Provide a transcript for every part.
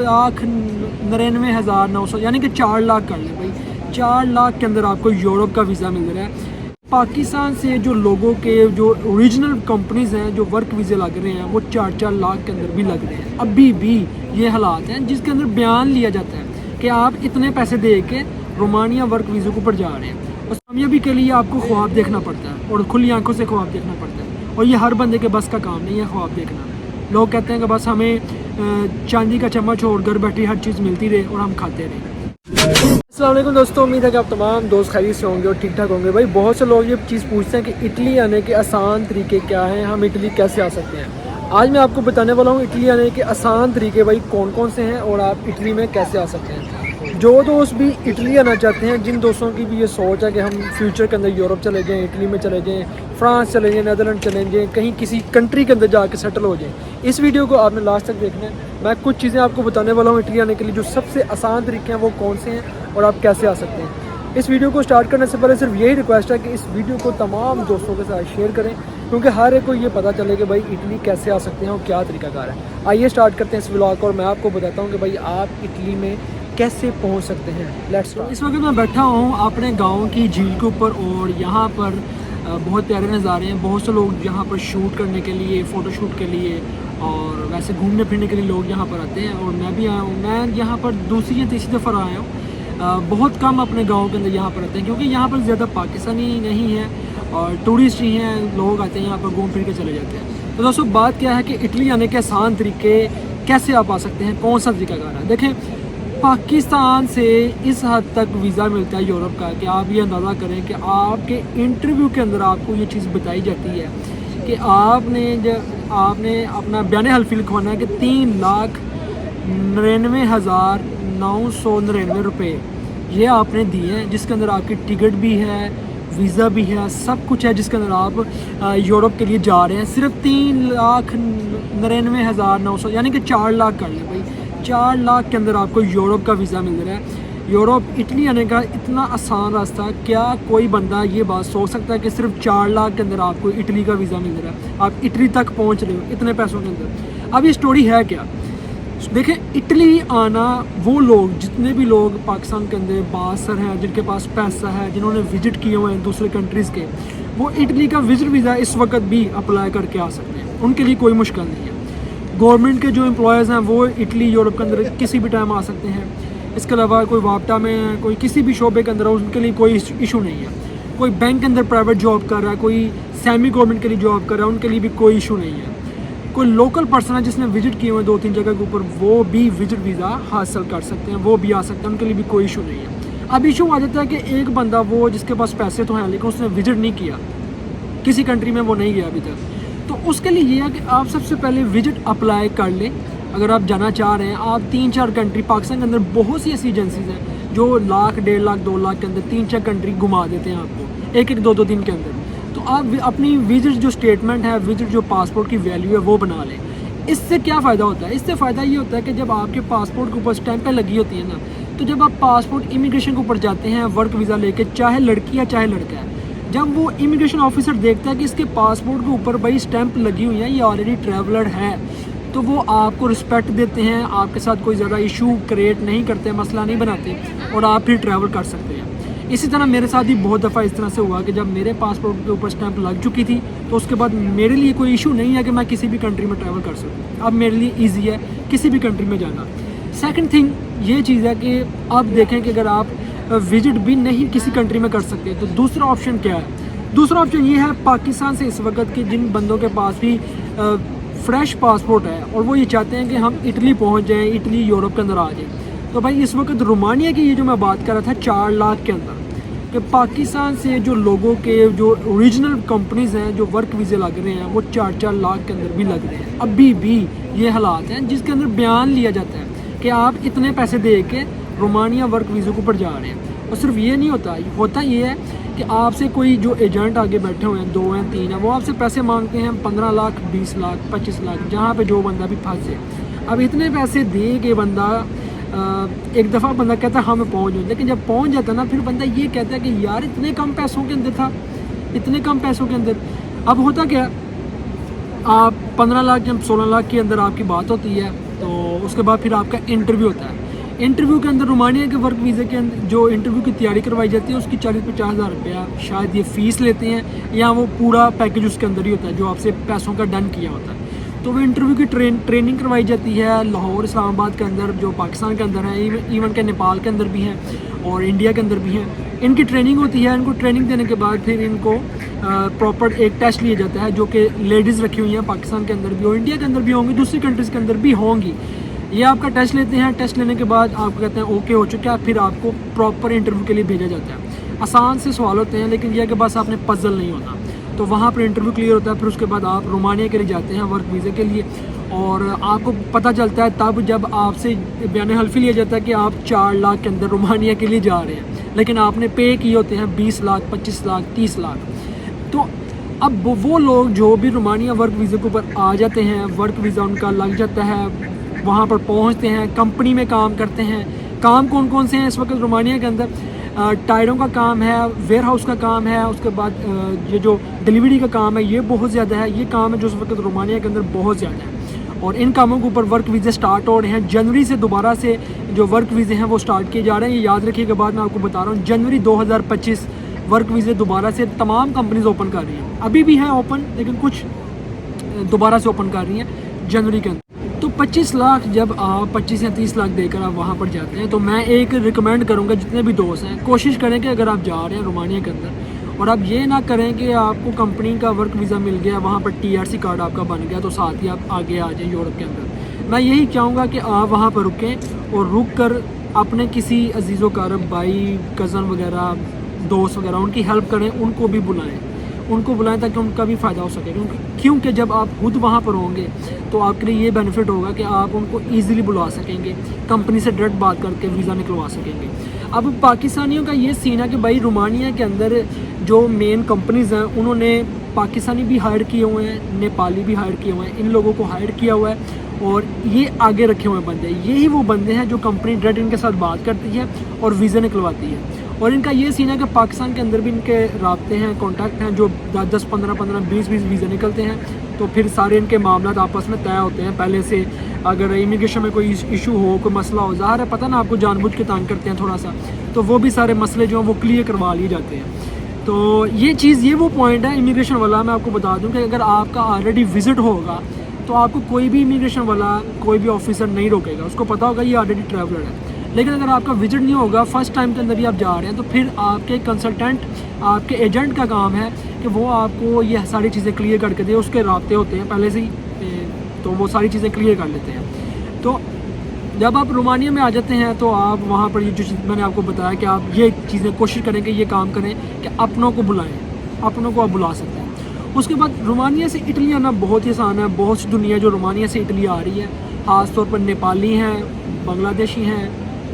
3,99,900 यानी कि 4 लाख कर ले भाई, 4 लाख के अंदर आपको यूरोप का वीज़ा मिल रहा है। पाकिस्तान से जो लोगों के जो ओरिजिनल कंपनीज़ हैं जो वर्क वीज़े लग रहे हैं वो 4-4 लाख के अंदर भी लग रहे हैं। अभी भी ये हालात हैं जिसके अंदर बयान लिया जाता है कि आप इतने पैसे दे के रोमानिया वर्क वीज़े के ऊपर जा रहे हैं, और कामयाबी के लिए आपको ख्वाब देखना पड़ता है और खुली आंखों से ख्वाब देखना पड़ता है, और ये हर बंदे के बस का काम नहीं है ख्वाब देखना। लोग कहते हैं कि बस हमें चांदी का चम्मच और घर बैठी हर चीज़ मिलती रहे और हम खाते रहे। अस्सलाम वालेकुम दोस्तों, उम्मीद है कि आप तमाम दोस्त खैरियत से होंगे और ठीक ठाक होंगे। भाई बहुत से लोग ये चीज़ पूछते हैं कि इटली आने के आसान तरीके क्या हैं, हम इटली कैसे आ सकते हैं। आज मैं आपको बताने वाला हूँ इटली आने के आसान तरीके भाई कौन कौन से हैं और आप इटली में कैसे आ सकते हैं। जो दोस्त भी इटली आना चाहते हैं, जिन दोस्तों की भी ये सोच है कि हम फ्यूचर के अंदर यूरोप चले जाएँ, इटली में चले जाएँ, फ्रांस चले जाएँ, नीदरलैंड चले जाएँ, कहीं किसी कंट्री के अंदर जाके सेटल हो जाएँ, इस वीडियो को आपने लास्ट तक देखना है। मैं कुछ चीज़ें आपको बताने वाला हूँ इटली आने के लिए, जो सबसे आसान तरीके हैं वो कौन से हैं और आप कैसे आ सकते हैं। इस वीडियो को स्टार्ट करने से पहले सिर्फ यही रिक्वेस्ट है कि इस वीडियो को तमाम दोस्तों के साथ शेयर करें, क्योंकि हर एक को ये पता चले कि भाई इटली कैसे आ सकते हैं और क्या तरीकाकार है। आइए स्टार्ट करते हैं इस व्लॉग को और मैं आपको बताता हूँ कि भाई आप इटली में कैसे पहुँच सकते हैं। Let's start. इस वक्त मैं बैठा हूँ अपने गाँव की झील के ऊपर और यहाँ पर बहुत प्यारे नज़ारे हैं। बहुत से लोग यहाँ पर शूट करने के लिए, फ़ोटो शूट के लिए और वैसे घूमने फिरने के लिए लोग यहाँ पर आते हैं, और मैं भी आया हूँ। मैं यहाँ पर दूसरी या तीसरी दफ़ा आया हूँ। बहुत कम अपने गांव के अंदर यहाँ पर आते हैं, क्योंकि यहाँ पर ज़्यादा पाकिस्तानी नहीं है और टूरिस्ट ही हैं, लोग आते हैं यहाँ पर घूम फिर के चले जाते हैं। तो दोस्तों बात क्या है कि इटली आने के आसान तरीके कैसे आप आ सकते हैं, कौन सा तरीका कार है। देखें, पाकिस्तान से इस हद तक वीज़ा मिलता है यूरोप का कि आप ये अंदाज़ा करें कि आपके इंटरव्यू के अंदर आपको ये चीज़ बताई जाती है कि आपने अपना बयान हल्फी लिखवाना है कि 3,99,999 रुपये ये आपने दिए हैं, जिसके अंदर आपकी टिकट भी है, वीज़ा भी है, सब कुछ है, जिसके अंदर आप यूरोप के लिए जा रहे हैं। सिर्फ 3,99,900 यानी कि 4 लाख कर ले भाई, 4 लाख के अंदर आपको यूरोप का वीज़ा मिल रहा है। यूरोप इटली आने का इतना आसान रास्ता, क्या कोई बंदा ये बात सोच सकता है कि सिर्फ 4 लाख के अंदर आपको इटली का वीज़ा मिल रहा है, आप इटली तक पहुंच रहे हो इतने पैसों के अंदर। अब ये स्टोरी है क्या, देखें, इटली आना वो लोग, जितने भी लोग पाकिस्तान के अंदर बासर हैं, जिनके पास पैसा है, जिन्होंने विज़िट किए हुए हैं दूसरे कंट्रीज़ के, वो इटली का विज़िट वीज़ा इस वक्त भी अप्लाई करके आ सकते हैं, उनके लिए कोई मुश्किल नहीं है। गवर्नमेंट के जो एम्प्लॉयज़ हैं वो इटली यूरोप के अंदर किसी भी टाइम आ सकते हैं। इसके अलावा कोई वापटा में है, कोई किसी भी शोबे के अंदर हो, उनके लिए कोई इशू नहीं है। कोई बैंक के अंदर प्राइवेट जॉब कर रहा है, कोई सेमी गवर्नमेंट के लिए जॉब कर रहा है, उनके लिए भी कोई इशू नहीं है। कोई लोकल पर्सन है जिसने विजिट किए हुए 2-3 जगह के ऊपर, वो भी विजिट वीज़ा हासिल कर सकते हैं, वो भी आ सकते हैं, उनके लिए भी कोई इशू नहीं है। अब इशू आ जाता है कि एक बंदा वो जिसके पास पैसे तो हैं लेकिन उसने विजिट नहीं किया, किसी कंट्री में वो नहीं गया अभी तक, तो उसके लिए ये है कि आप सबसे पहले विजिट अप्लाई कर लें। अगर आप जाना चाह रहे हैं, आप 3-4 कंट्री, पाकिस्तान के अंदर बहुत सी ऐसी एजेंसीज हैं जो 1 लाख, 1.5 लाख, 2 लाख के अंदर 3-4 कंट्री घुमा देते हैं आपको 1-2 दिन के अंदर। तो आप अपनी विजिट जो स्टेटमेंट है, विजिट जो पासपोर्ट की वैल्यू है वो बना लें। इससे क्या फ़ायदा होता है, इससे फ़ायदा ये होता है कि जब आपके पासपोर्ट के ऊपर स्टैंपें लगी होती हैं ना, तो जब आप पासपोर्ट इमिग्रेशन के ऊपर जाते हैं वर्क वीज़ा लेके, चाहे लड़की है चाहे लड़का है, जब वो इमिग्रेशन ऑफिसर देखता है कि इसके पासपोर्ट के ऊपर भाई स्टैंप लगी हुई है, ये ऑलरेडी ट्रैवलर है, तो वो आपको रिस्पेक्ट देते हैं, आपके साथ कोई ज़्यादा इशू क्रिएट नहीं करते, मसला नहीं बनाते, और आप फिर ट्रैवल कर सकते हैं। इसी तरह मेरे साथ ही बहुत दफ़ा इस तरह से हुआ कि जब मेरे पासपोर्ट के ऊपर स्टैंप लग चुकी थी, तो उसके बाद मेरे लिए कोई इशू नहीं है कि मैं किसी भी कंट्री में ट्रैवल कर सकूँ। अब मेरे लिए ईजी है किसी भी कंट्री में जाना। सेकंड थिंग ये चीज़ है कि आप देखें कि अगर आप विजिट भी नहीं किसी कंट्री में कर सकते, तो दूसरा ऑप्शन क्या है। दूसरा ऑप्शन ये है, पाकिस्तान से इस वक्त के जिन बंदों के पास भी फ्रेश पासपोर्ट है और वो ये चाहते हैं कि हम इटली पहुँच जाएँ, इटली यूरोप के अंदर आ जाए, तो भाई इस वक्त रोमानिया की ये जो मैं बात कर रहा था 4 लाख के अंदर, कि पाकिस्तान से जो लोगों के जो ओरिजिनल कंपनीज़ हैं जो वर्क वीज़े लग रहे हैं वो 4-4 लाख के अंदर भी लग रहे हैं। अभी भी ये हालात हैं जिसके अंदर बयान लिया जाता है कि आप इतने पैसे दे के रोमानिया वर्क वीज़े के ऊपर जा रहे हैं। और सिर्फ ये नहीं होता ये है कि आपसे कोई जो एजेंट आगे बैठे हुए हैं, 2 हैं 3 हैं, वो आपसे पैसे मांगते हैं 15 लाख, 20 लाख, 25 लाख, जहाँ पे जो बंदा भी फंस जाए। अब इतने पैसे दे के बंदा एक दफ़ा बंदा कहता है हाँ मैं पहुँच जाऊँ, लेकिन जब पहुँच जाता है ना, फिर बंदा ये कहता है कि यार इतने कम पैसों के अंदर था, इतने कम पैसों के अंदर। अब होता क्या, आप 15 लाख या 16 लाख के अंदर आपकी बात होती है, तो उसके बाद फिर आपका इंटरव्यू होता है। इंटरव्यू के अंदर रोमानिया के वर्क वीज़े के अंदर जो इंटरव्यू की तैयारी करवाई जाती है उसकी 40-50 हज़ार रुपया शायद ये फ़ीस लेते हैं, या वो पूरा पैकेज उसके अंदर ही होता है जो आपसे पैसों का डन किया होता है। तो वो इंटरव्यू की ट्रेनिंग करवाई जाती है लाहौर इस्लामाबाद के अंदर, जो पाकिस्तान के अंदर है, इवन के नेपाल के अंदर भी हैं और इंडिया के अंदर भी हैं। इनकी ट्रेनिंग होती है। इनको ट्रेनिंग देने के बाद फिर इनको प्रॉपर एक टेस्ट लिया जाता है जो कि लेडीज़ रखी हुई हैं पाकिस्तान के अंदर भी और इंडिया के अंदर भी होंगी, दूसरी कंट्रीज़ के अंदर भी होंगी। ये आपका टेस्ट लेते हैं। टेस्ट लेने के बाद आपको कहते हैं ओके हो चुका है, फिर आपको प्रॉपर इंटरव्यू के लिए भेजा जाता है। आसान से सवाल होते हैं, लेकिन यह कि बस आपने पजल नहीं होता। तो वहाँ पर इंटरव्यू क्लियर होता है, फिर उसके बाद आप रोमानिया के लिए जाते हैं वर्क वीज़े के लिए। और आपको पता चलता है तब जब आपसे बयान हल्फी लिया जाता है कि आप 4 लाख के अंदर रोमानिया के लिए जा रहे हैं, लेकिन आपने पे किए होते हैं 20 लाख, 25 लाख, 30 लाख। तो अब वो लोग जो भी रोमानिया वर्क वीज़े के ऊपर आ जाते हैं, वर्क वीज़ा उनका लग जाता है, वहाँ पर पहुँचते हैं, कंपनी में काम करते हैं। काम कौन कौन से हैं इस वक्त रोमानिया के अंदर? टायरों का काम है, वेयर हाउस का काम है, उसके बाद ये जो डिलीवरी का काम है ये बहुत ज़्यादा है। ये काम है जो इस वक्त रोमानिया के अंदर बहुत ज़्यादा है और इन कामों के ऊपर वर्क वीज़े स्टार्ट हो रहे हैं। जनवरी से दोबारा से जो वर्क वीज़े हैं वो स्टार्ट किए जा रहे हैं। ये याद रखिएगा, बाद में आपको बता रहा हूँ, जनवरी 2025 वर्क वीज़े दोबारा से तमाम कंपनीज ओपन कर रही हैं। अभी भी हैं ओपन, लेकिन कुछ दोबारा से ओपन कर रही हैं जनवरी के अंदर। तो 25 लाख जब आप 25 या 30 लाख देकर आप वहाँ पर जाते हैं, तो मैं एक रिकमेंड करूँगा जितने भी दोस्त हैं, कोशिश करें कि अगर आप जा रहे हैं रोमानिया के अंदर और आप ये ना करें कि आपको कंपनी का वर्क वीज़ा मिल गया, वहाँ पर TRC कार्ड आपका बन गया तो साथ ही आप आगे आ जाएँ यूरोप के अंदर। मैं यही चाहूँगा कि आप वहाँ पर रुकें और रुक कर अपने किसी अजीज़ो कारब भाई, कज़न वगैरह, दोस्त वगैरह उनकी हेल्प करें, उनको भी बुलाएं ताकि उनका भी फ़ायदा हो सके। क्योंकि जब आप खुद वहाँ पर होंगे तो आपके लिए ये बेनिफिट होगा कि आप उनको ईज़िली बुला सकेंगे, कंपनी से डायरेक्ट बात करके वीज़ा निकलवा सकेंगे। अब पाकिस्तानियों का ये सीन है कि भाई रोमानिया के अंदर जो मेन कंपनीज़ हैं उन्होंने पाकिस्तानी भी हायर किए हुए हैं, नेपाली भी हायर किए हुए हैं, इन लोगों को हायर किया हुआ है और ये आगे रखे हुए बंदे, यही वो बंदे हैं जो कंपनी डायरेक्ट इनके साथ बात करती है और वीज़ा निकलवाती है। और इनका ये सीन है कि पाकिस्तान के अंदर भी इनके राब्ते हैं, कॉन्टैक्ट हैं, जो 10, 15, 20 वीज़े निकलते हैं तो फिर सारे इनके मामला आपस में तय होते हैं पहले से। अगर इमिग्रेशन में कोई इशू हो, कोई मसला हो, ज़ाहिर है पता ना आपको जानबूझ के तंग करते हैं थोड़ा सा, तो वो भी सारे मसले जो हैं वो क्लियर करवा लिए जाते हैं। तो ये वो पॉइंट है इमिग्रेशन वाला। मैं आपको बता दूँ कि अगर आपका ऑलरेडी विज़िट होगा तो आपको कोई भी इमिग्रेशन वाला, कोई भी ऑफिसर नहीं रोकेगा, उसको पता होगा ये ऑलरेडी ट्रैवलर है। लेकिन अगर आपका विजिट नहीं होगा, फर्स्ट टाइम के अंदर ही आप जा रहे हैं, तो फिर आपके कंसल्टेंट, आपके एजेंट का काम है कि वो आपको ये सारी चीज़ें क्लियर करके दे। उसके राब्ते होते हैं पहले से ही, तो वो सारी चीज़ें क्लियर कर लेते हैं। तो जब आप रोमानिया में आ जाते हैं तो आप वहाँ पर ये जो चीज़ मैंने आपको बताया कि आप ये चीज़ें कोशिश करें कि ये काम करें कि अपनों को बुलाएं, अपनों को आप बुला सकते हैं। उसके बाद रोमानिया से इटली आना बहुत ही आसान है। बहुत सी दुनिया जो रोमानिया से इटली आ रही है, ख़ास तौर पर नेपाली हैं, बांग्लादेशी हैं,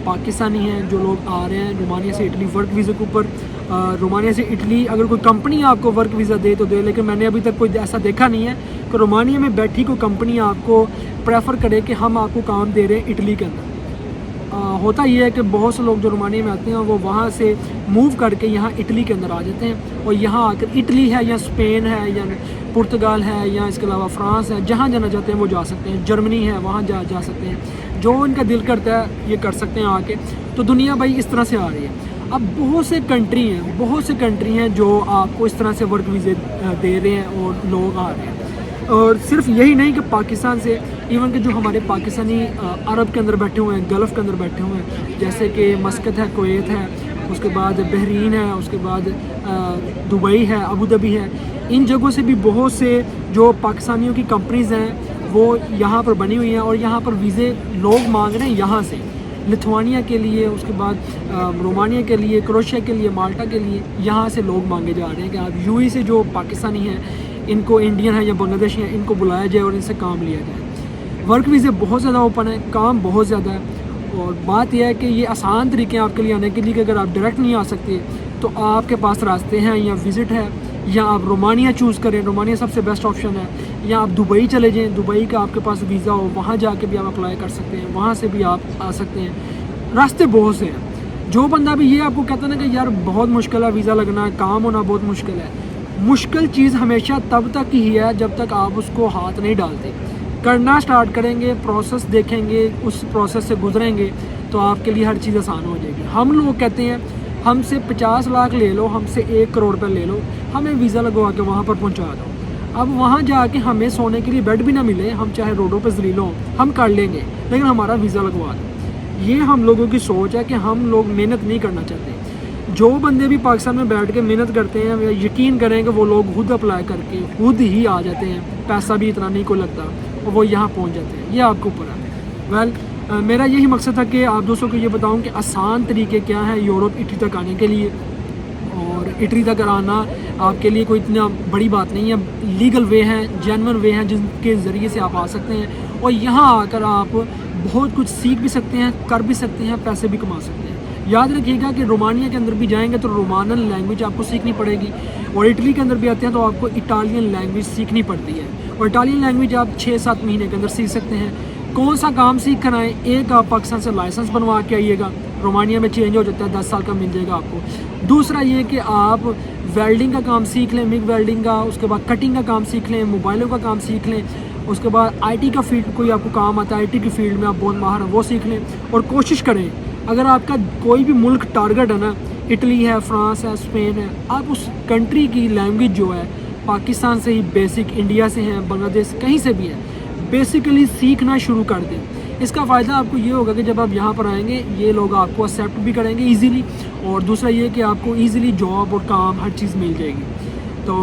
पाकिस्तानी हैं, जो लोग आ रहे हैं रोमानिया से इटली वर्क वीज़े के ऊपर। रोमानिया से इटली अगर कोई कंपनी आपको वर्क वीज़ा दे तो दे, लेकिन मैंने अभी तक कोई ऐसा देखा नहीं है कि रोमानिया में बैठी कोई कंपनी आपको प्रेफर करे कि हम आपको काम दे रहे हैं इटली के अंदर। होता ये है कि बहुत से लोग जो रोमानिया में आते हैं वो वहाँ से मूव करके यहाँ इटली के अंदर आ जाते हैं और यहाँ आकर इटली है या स्पेन है या पुर्तगाल है या इसके अलावा फ्रांस है, जहाँ जाना चाहते हैं वो जा सकते हैं। जर्मनी है, वहाँ जा सकते हैं। जो इनका दिल करता है ये कर सकते हैं आके। तो दुनिया भाई इस तरह से आ रही है। अब बहुत से कंट्री हैं जो आपको इस तरह से वर्क वीज़े दे रहे हैं और लोग आ रहे हैं। और सिर्फ यही नहीं कि पाकिस्तान से, इवन कि जो हमारे पाकिस्तानी अरब के अंदर बैठे हुए हैं, गल्फ़ के अंदर बैठे हुए हैं, जैसे कि मस्कत है, कुवैत है, उसके बाद बहरीन है, उसके बाद दुबई है, अबू धाबी है। इन जगहों से भी बहुत से जो पाकिस्तानियों की कंपनीज़ हैं वो यहाँ पर बनी हुई हैं और यहाँ पर वीज़े लोग मांग रहे हैं यहाँ से, लिथुआनिया के लिए, उसके बाद रोमानिया के लिए, क्रोएशिया के लिए, माल्टा के लिए, यहाँ से लोग मांगे जा रहे हैं कि आप यूएई से जो पाकिस्तानी हैं, इनको इंडियन है या बांग्लादेशी हैं, इनको बुलाया जाए और इनसे काम लिया जाए। वर्क वीज़े बहुत ज़्यादा ओपन है, काम बहुत ज़्यादा है। और बात यह है कि ये आसान तरीके हैं आपके लिए आने के लिए कि अगर आप डायरेक्ट नहीं आ सकते तो आपके पास रास्ते हैं, या विज़िट है, या आप रोमानिया चूज़ करें, रोमानिया सबसे बेस्ट ऑप्शन है, या आप दुबई चले जाएँ, दुबई का आपके पास वीज़ा हो, वहाँ जाके भी आप अप्लाई कर सकते हैं, वहाँ से भी आप आ सकते हैं। रास्ते बहुत से हैं। जो बंदा भी ये आपको कहता है ना कि यार बहुत मुश्किल है वीज़ा लगना, काम होना बहुत मुश्किल है, मुश्किल चीज़ हमेशा तब तक ही है जब तक आप उसको हाथ नहीं डालते। کرنا سٹارٹ کریں گے, پروسیس دیکھیں گے, اس پروسیس سے گزریں گے تو آپ کے لیے ہر چیز آسان ہو جائے گی. ہم لوگ کہتے ہیں ہم سے 50 لاکھ لے لو, ہم سے 1 کروڑ روپے لے لو, ہمیں ویزا لگوا کے وہاں پر پہنچا دو. اب وہاں جا کے ہمیں سونے کے لیے بیڈ بھی نہ ملے, ہم چاہے روڈوں پہ ذلیل ہوں, ہم کر لیں گے, لیکن ہمارا ویزا لگوا دو. یہ ہم لوگوں کی سوچ ہے کہ ہم لوگ محنت نہیں کرنا چاہتے. جو بندے بھی پاکستان میں بیٹھ کے محنت کرتے ہیں, یقین کریں کہ وہ لوگ خود اپلائی کر کے خود ہی آ جاتے ہیں, پیسہ بھی اتنا نہیں کو لگتا, اور وہ یہاں پہنچ جاتے ہیں. یہ آپ کے اوپر ہے. میرا یہی مقصد تھا کہ آپ دوستوں کو یہ بتاؤں کہ آسان طریقے کیا ہیں یورپ اٹلی تک آنے کے لیے. اور اٹلی تک آنا آپ کے لیے کوئی اتنا بڑی بات نہیں ہے. لیگل وے ہیں, جینون وے ہیں جن کے ذریعے سے آپ آ سکتے ہیں, اور یہاں آ کر آپ بہت کچھ سیکھ بھی سکتے ہیں, کر بھی سکتے ہیں, پیسے بھی کما سکتے ہیں. یاد رکھیے گا کہ رومانیہ کے اندر بھی جائیں گے تو رومانن لینگویج آپ کو سیکھنی پڑے گی, اور اٹلی کے اندر بھی آتے ہیں تو آپ کو اٹالین لینگویج سیکھنی پڑتی ہے. اور اٹالین لینگویج آپ 6-7 مہینے کے اندر سیکھ سکتے ہیں. کون سا کام سیکھ کر آئیں, ایک آپ پاکستان سے لائسنس بنوا کے آئیے گا, رومانیہ میں چینج ہو جاتا ہے, 10 سال کا مل جائے گا آپ کو. دوسرا یہ کہ آپ ویلڈنگ کا کام سیکھ لیں, مگ ویلڈنگ کا, اس کے بعد کٹنگ کا کام سیکھ لیں, موبائلوں کا کام سیکھ لیں, اس کے بعد آئی ٹی کا فیلڈ کوئی آپ کو کام آتا ہے, آئی ٹی کی فیلڈ میں آپ بہت ماہر ہیں, وہ سیکھ لیں. اور کوشش کریں اگر آپ کا کوئی بھی ملک ٹارگٹ ہے نا, اٹلی ہے, فرانس ہے, اسپین ہے, آپ اس کنٹری کی لینگویج جو ہے پاکستان سے ہی بیسک, انڈیا سے ہیں, بنگلہ دیش کہیں سے بھی ہے, بیسیکلی سیکھنا شروع کر دیں. اس کا فائدہ آپ کو یہ ہوگا کہ جب آپ یہاں پر آئیں گے یہ لوگ آپ کو ایکسیپٹ بھی کریں گے ایزیلی, اور دوسرا یہ کہ آپ کو ایزیلی جاب اور کام ہر چیز مل جائے گی. تو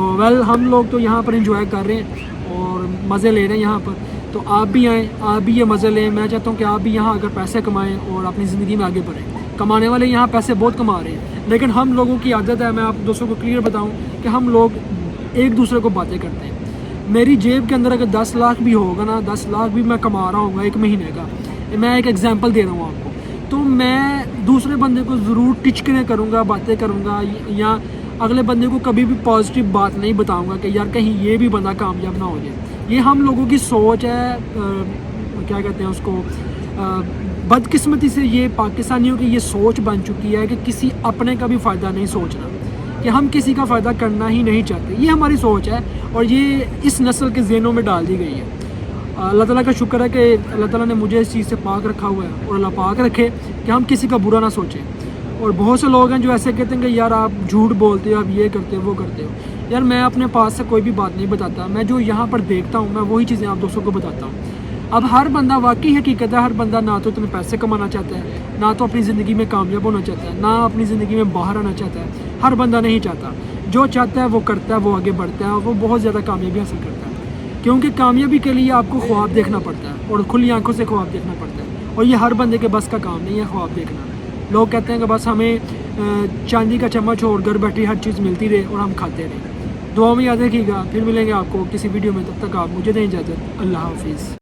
ہم لوگ تو یہاں پر انجوائے کر رہے ہیں اور مزے لے رہے ہیں یہاں پر, تو آپ بھی آئیں, آپ بھی یہ مزے لیں. میں چاہتا ہوں کہ آپ بھی یہاں اگر پیسے کمائیں اور اپنی زندگی میں آگے بڑھیں. کمانے والے یہاں پیسے بہت کما رہے ہیں, لیکن ہم لوگوں کی عادت ہے, میں آپ دوستوں کو کلیئر بتاؤں کہ ہم لوگ ایک دوسرے کو باتیں کرتے ہیں. میری جیب کے اندر اگر 10 لاکھ بھی ہوگا نا, 10 لاکھ بھی میں کما رہا ہوں گا ایک مہینے کا, میں ایک ایگزامپل دے رہا ہوں آپ کو, تو میں دوسرے بندے کو ضرور ٹچکریں کروں گا, باتیں کروں گا, یا اگلے بندے کو کبھی بھی پازیٹیو بات نہیں بتاؤں گا کہ یار کہیں یہ بھی بندہ کامیاب نہ ہو جائے. یہ ہم لوگوں کی سوچ ہے, کیا کہتے ہیں اس کو, بدقسمتی سے یہ پاکستانیوں کی یہ سوچ بن چکی ہے کہ کسی اپنے کا بھی فائدہ نہیں سوچنا, کہ ہم کسی کا فائدہ کرنا ہی نہیں چاہتے. یہ ہماری سوچ ہے اور یہ اس نسل کے ذہنوں میں ڈال دی گئی ہے. اللہ تعالیٰ کا شکر ہے کہ اللہ تعالیٰ نے مجھے اس چیز سے پاک رکھا ہوا ہے, اور اللہ پاک رکھے کہ ہم کسی کا برا نہ سوچیں. اور بہت سے لوگ ہیں جو ایسے کہتے ہیں کہ یار آپ جھوٹ بولتے ہو, آپ یہ کرتے ہو, وہ کرتے ہو. یار میں اپنے پاس سے کوئی بھی بات نہیں بتاتا, میں جو یہاں پر دیکھتا ہوں میں وہی چیزیں آپ دوستوں کو بتاتا ہوں. اب ہر بندہ واقعی حقیقت ہے, ہر بندہ نہ تو اتنے پیسے کمانا چاہتا ہے, نہ تو اپنی زندگی میں کامیاب ہونا چاہتا ہے, نہ اپنی زندگی میں باہر آنا چاہتا ہے. ہر بندہ نہیں چاہتا. جو چاہتا ہے وہ کرتا ہے, وہ آگے بڑھتا ہے, اور وہ بہت زیادہ کامیابی حاصل کرتا ہے. کیونکہ کامیابی کے لیے آپ کو خواب دیکھنا پڑتا ہے, اور کھلی آنکھوں سے خواب دیکھنا پڑتا ہے, اور یہ ہر بندے کے بس کا کام نہیں ہے خواب دیکھنا. لوگ کہتے ہیں کہ بس ہمیں چاندی کا چمچ اور گھر بیٹھی ہر چیز ملتی رہے اور ہم کھاتے رہیں. دعا میں یاد رکھیے گا. پھر ملیں گے آپ کو کسی ویڈیو میں, تب تک آپ مجھے دیں اجازت. اللہ حافظ.